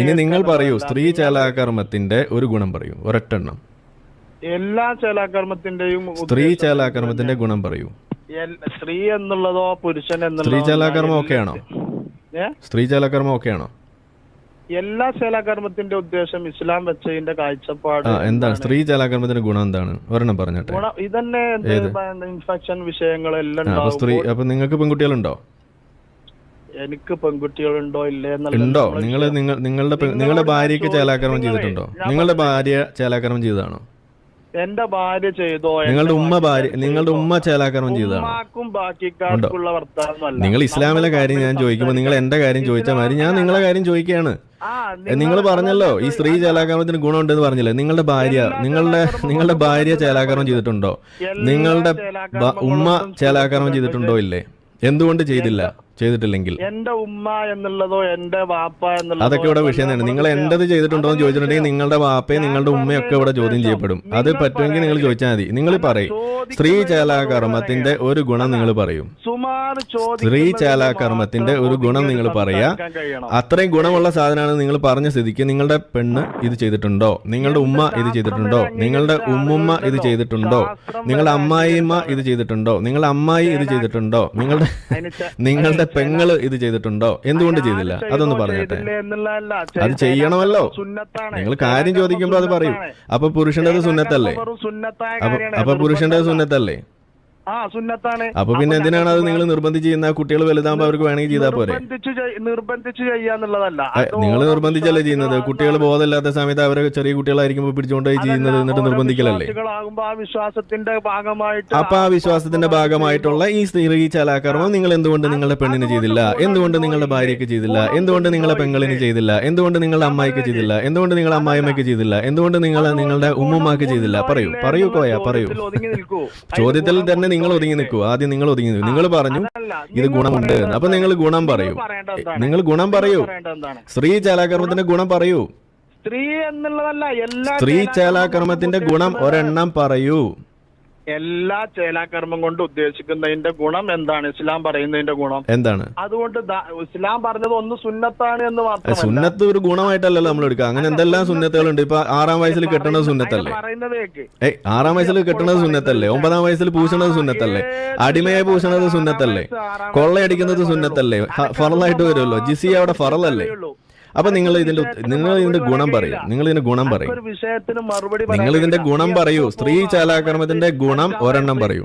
ഇനി നിങ്ങൾ പറയൂ, സ്ത്രീ ചേലാകർമ്മത്തിന്റെ ഒരു ഗുണം പറയൂ, ഒരൊറ്റെണ്ണം. എല്ലാ ചേലാകർമ്മത്തിന്റെയും സ്ത്രീ ചേലാകർമ്മത്തിന്റെ ഗുണം പറയൂ. സ്ത്രീ എന്നുള്ളതോ പുരുഷൻ സ്ത്രീ ചേലാകർമ്മം ഒക്കെയാണോ? ഏ സ്ത്രീ ചേലാകർമ്മം ഒക്കെയാണോ? എല്ലാ ചേലാകർമ്മത്തിന്റെ ഉദ്ദേശം ഇസ്ലാം വെച്ചതിന്റെ കാഴ്ചപ്പാട് എന്താണ് സ്ത്രീ ചേലാകർമ്മത്തിന്റെ ഗുണം? എന്താണ് ഒരെണ്ണം പറഞ്ഞിട്ടെ. ഇതന്നെ ഇൻഫെക്ഷൻ വിഷയങ്ങളെല്ലാം സ്ത്രീ അപ്പൊ നിങ്ങൾക്ക് പെൺകുട്ടികളുണ്ടോ? എനിക്ക് പെൺകുട്ടികളുണ്ടോ ഇല്ലേ ഉണ്ടോ? നിങ്ങളുടെ ഭാര്യക്ക് ചേലാകർമ്മം ചെയ്തിട്ടുണ്ടോ? നിങ്ങളുടെ ഭാര്യ ചേലാകർമ്മം ചെയ്തതാണോ? എന്റെ ഭാര്യ ചെയ്തോ? നിങ്ങളുടെ ഉമ്മ ചേലാകർമ്മം ചെയ്തതാണോ? ബാക്കിക്കാർക്കുള്ള വർത്താനമല്ല. നിങ്ങൾ ഇസ്ലാമിലെ കാര്യം ഞാൻ ചോദിക്കുമ്പോൾ നിങ്ങൾ എന്റെ കാര്യം ചോദിച്ച മാതിരി ഞാൻ നിങ്ങളെ കാര്യം ചോദിക്കുകയാണ്. നിങ്ങൾ പറഞ്ഞല്ലോ ഈ സ്ത്രീ ചേലാകർമ്മത്തിന് ഗുണമുണ്ടെന്ന് പറഞ്ഞില്ലേ? നിങ്ങളുടെ ഭാര്യ ചേലാകർമ്മം ചെയ്തിട്ടുണ്ടോ? നിങ്ങളുടെ ഉമ്മ ചേലാകർമ്മം ചെയ്തിട്ടുണ്ടോ? ഇല്ലേ? എന്തുകൊണ്ട് ചെയ്തിട്ടില്ലെങ്കിൽ എന്റെ ഉമ്മ എന്നുള്ളതോ എന്റെ വാപ്പ എന്നുള്ളതോ അതൊക്കെ ഇവിടെ വിഷയം തന്നെ. നിങ്ങൾ എന്റേത് ചെയ്തിട്ടുണ്ടോ എന്ന് ചോദിച്ചിട്ടുണ്ടെങ്കിൽ നിങ്ങളുടെ വാപ്പയും നിങ്ങളുടെ ഉമ്മയും ഒക്കെ ഇവിടെ ചോദ്യം ചെയ്യപ്പെടും. അത് പറ്റുമെങ്കിൽ നിങ്ങൾ ചോദിച്ചാൽ മതി. നിങ്ങൾ പറയും സ്ത്രീ ചേലാകർമ്മത്തിന്റെ ഒരു ഗുണം നിങ്ങൾ പറയും. സ്ത്രീ ചേലാകർമ്മത്തിന്റെ ഒരു ഗുണം നിങ്ങൾ പറയാ. അത്രയും ഗുണമുള്ള സാധനമാണ് നിങ്ങൾ പറഞ്ഞ സ്ഥിതിക്ക് നിങ്ങളുടെ പെണ്ണ് ഇത് ചെയ്തിട്ടുണ്ടോ? നിങ്ങളുടെ ഉമ്മ ഇത് ചെയ്തിട്ടുണ്ടോ? നിങ്ങളുടെ ഉമ്മുമ്മ ഇത് ചെയ്തിട്ടുണ്ടോ? നിങ്ങളുടെ അമ്മായിമ്മ ഇത് ചെയ്തിട്ടുണ്ടോ? നിങ്ങളുടെ അമ്മായി ഇത് ചെയ്തിട്ടുണ്ടോ? നിങ്ങളുടെ പെങ്ങള് ഇത് ചെയ്തിട്ടുണ്ടോ? എന്തുകൊണ്ട് ചെയ്തില്ല? അതൊന്ന് പറഞ്ഞിട്ടെ. അത് ചെയ്യണമല്ലോ. നിങ്ങൾ കാര്യം ചോദിക്കുമ്പോ അത് പറയൂ. അപ്പൊ പുരുഷന്റേത് സുന്നത്തല്ലേ? അപ്പൊ പുരുഷന്റേത് സുന്നത്തല്ലേ? അപ്പൊ പിന്നെ എന്തിനാണ് അത് നിങ്ങൾ നിർബന്ധിച്ച് ചെയ്യുന്ന? കുട്ടികൾ വലുതാകുമ്പോ അവർക്ക് വേണമെങ്കിൽ ചെയ്താൽ പോരെ? നിർബന്ധിച്ച് ചെയ്യാന്നുള്ളതല്ല. നിങ്ങൾ നിർബന്ധിച്ചല്ലേ ചെയ്യുന്നത്? കുട്ടികൾ ബോധമില്ലാത്ത സമയത്ത് അവരെ ചെറിയ കുട്ടികളായിരിക്കുമ്പോൾ പിടിച്ചുകൊണ്ടായി ചെയ്യുന്നത്, എന്നിട്ട് നിർബന്ധിക്കലല്ലേ? അപ്പൊ ആ വിശ്വാസത്തിന്റെ ഭാഗമായിട്ടുള്ള ഈ സ്ത്രീ ചേലാകർമ്മം നിങ്ങൾ എന്തുകൊണ്ട് നിങ്ങളുടെ പെണ്ണിന് ചെയ്തില്ല? എന്തുകൊണ്ട് നിങ്ങളുടെ ഭാര്യയ്ക്ക് ചെയ്തില്ല? എന്തുകൊണ്ട് നിങ്ങളുടെ പെങ്ങളിന് ചെയ്തില്ല? എന്തുകൊണ്ട് നിങ്ങളുടെ അമ്മായിക്ക് ചെയ്തില്ല? എന്തുകൊണ്ട് നിങ്ങളുടെ അമ്മായിമ്മയ്ക്ക് ചെയ്തില്ല? എന്തുകൊണ്ട് നിങ്ങളുടെ ഉമ്മുമ്മാക്ക് ചെയ്തില്ല? പറയൂ കോയ, പറയൂ. ചോദ്യത്തിൽ തന്നെ നിങ്ങൾ ഒതുങ്ങി നിൽക്കൂ. ആദ്യം നിങ്ങൾ ഒതുങ്ങി നിൽക്കൂ. നിങ്ങൾ പറഞ്ഞു ഇത് ഗുണമുണ്ട്. അപ്പൊ നിങ്ങൾ ഗുണം പറയൂ. നിങ്ങൾ ഗുണം പറയൂ. സ്ത്രീ ചേലാകർമ്മത്തിന്റെ ഗുണം പറയൂ. സ്ത്രീ എന്നുള്ളതല്ല, സ്ത്രീ ചേലാകർമ്മത്തിന്റെ ഗുണം ഒരെണ്ണം പറയൂ. എല്ലാ ചേലാകർമ്മം കൊണ്ട് ഉദ്ദേശിക്കുന്നതിന്റെ ഗുണം എന്താണ്? ഇസ്ലാം പറയുന്നതിന്റെ ഗുണം എന്താണ്? അതുകൊണ്ട് ഇസ്ലാം പറഞ്ഞത് ഒന്ന് സുന്നത്താണ് എന്ന് മാത്രമല്ല. സുന്നത്ത് ഒരു ഗുണമായിട്ടല്ലല്ലോ നമ്മൾ എടുക്കുക. അങ്ങനെ എന്തെല്ലാം സുന്നത്തുകളുണ്ട്. ഇപ്പൊ 6-ാം വയസ്സിൽ കെട്ടണത് സുന്നത്തല്ലേ? 6-ാം വയസ്സിൽ കെട്ടണത് സുന്നത്തല്ലേ? 9-ാം വയസ്സിൽ പൂശണത് സുന്നത്തല്ലേ? അടിമയെ പൂശണത് സുന്നത്തല്ലേ? കൊള്ളയടിക്കുന്നത് സുന്നത്തല്ലേ? ഫറലായിട്ട് വരുമല്ലോ. ജിസിയ അവിടെ ഫറലല്ലേ? അപ്പൊ നിങ്ങൾ ഇതിന്റെ ഗുണം പറയൂ. നിങ്ങൾ ഇതിന്റെ ഗുണം പറയൂ. നിങ്ങൾ ഇതിന്റെ ഗുണം പറയൂ. സ്ത്രീ ചേലാകർമ്മത്തിന്റെ ഗുണം ഒരെണ്ണം പറയൂ.